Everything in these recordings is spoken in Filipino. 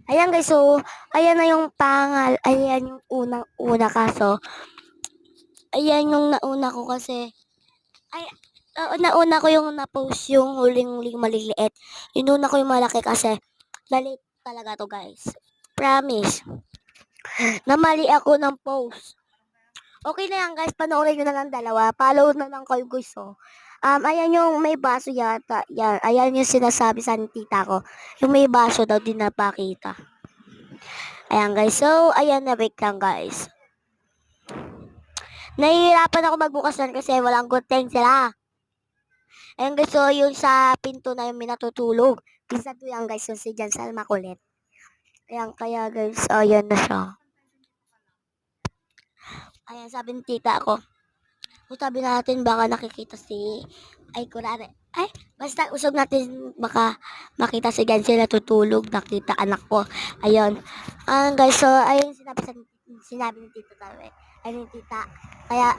Ayan guys, so ayan na yung ayan yung unang-una kaso. Ayan yung nauna ko kasi ay nauna ko yung na-post yung huling-huling maliliit. Inuna ko yung malaki kasi lalit talaga to guys. Promise. Namali ako ng post. Okay na yan guys, panoorin nyo na lang dalawa. Follow na lang kayo guys oh. Ayan yung may baso yata. Yan, ayan yung sinasabi sa tita ko. Yung may baso daw din napakita. Ayan guys, so ayan na wait lang guys. Nahihirapan ako magbukas nun kasi walang guteng sila. Ayan guys, so yung sa pinto na yung minatutulog. Pinsan to yan guys, yung si Jan Salma kulit. Ayan, kaya guys, ayan na siya. Ayan, sabi ng tita ko. Kung sabi natin baka nakikita ay kurare. Ay, basta usog natin baka makita si Jan sila natutulog, nakita anak ko. Ayun. Guys, so ayun sinabi ng tita tayo ay ng tita. Kaya,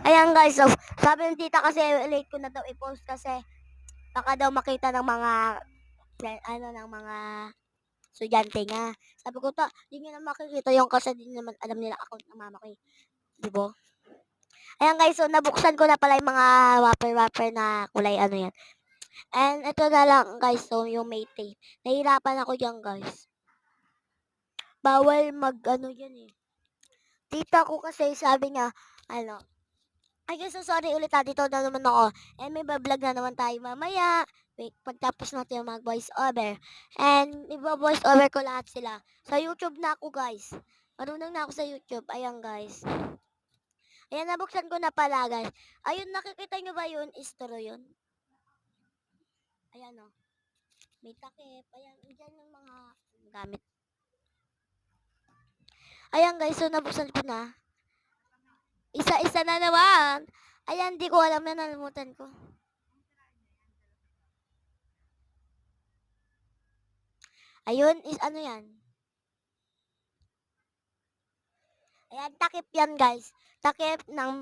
ayan guys, so sabi ng tita kasi late ko na daw i-post kasi baka daw makita ng mga ng mga estudyante nga. Sabi ko di nyo na makikita yung kasi di naman alam nila account ng mama ko. Di ba? Ayan guys, so nabuksan ko na pala yung mga wrapper na kulay ano yan. And ito na lang guys, so yung may tape. Nahirapan ako dyan guys. Bawal mag ano yan eh. Tita ko kasi sabi niya, ay guys, so sorry ulit dito na naman ako. And may bablog na naman tayo mamaya. Wait, pagtapos natin mag voice over. And iba-voice over ko lahat sila. Sa YouTube na ako guys. Marunong na ako sa YouTube. Ayan guys. Ayan, nabuksan ko na pala guys. Ayun, nakikita nyo ba yun? Istro yun. Ayan o. May takip. Ayan, dyan yung mga gamit. Ayan guys, so nabuksan ko na. Isa-isa na naman. Ayan, di ko alam na nalimutan ko. Ayun, ano yan? Ayan, takip yan guys. Takip ng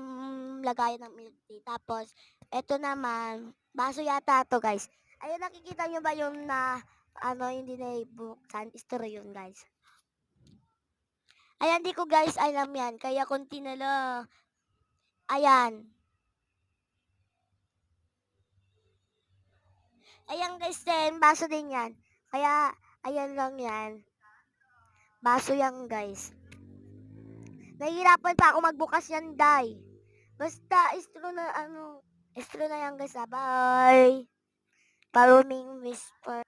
lagayan ng milk tea. Tapos, eto naman, baso yata to guys. Ayun, nakikita nyo ba yung na, hindi na ibuksan? Istro yun guys. Ayan, di ko guys alam yan. Kaya konti na lang. Ayan. Ayan guys din, baso din yan. Kaya, ayan lang yan. Baso yan guys. Nahihirapan pa ako magbukas yan, day. Basta, istro na yan guys. Bye. Paloming whisper.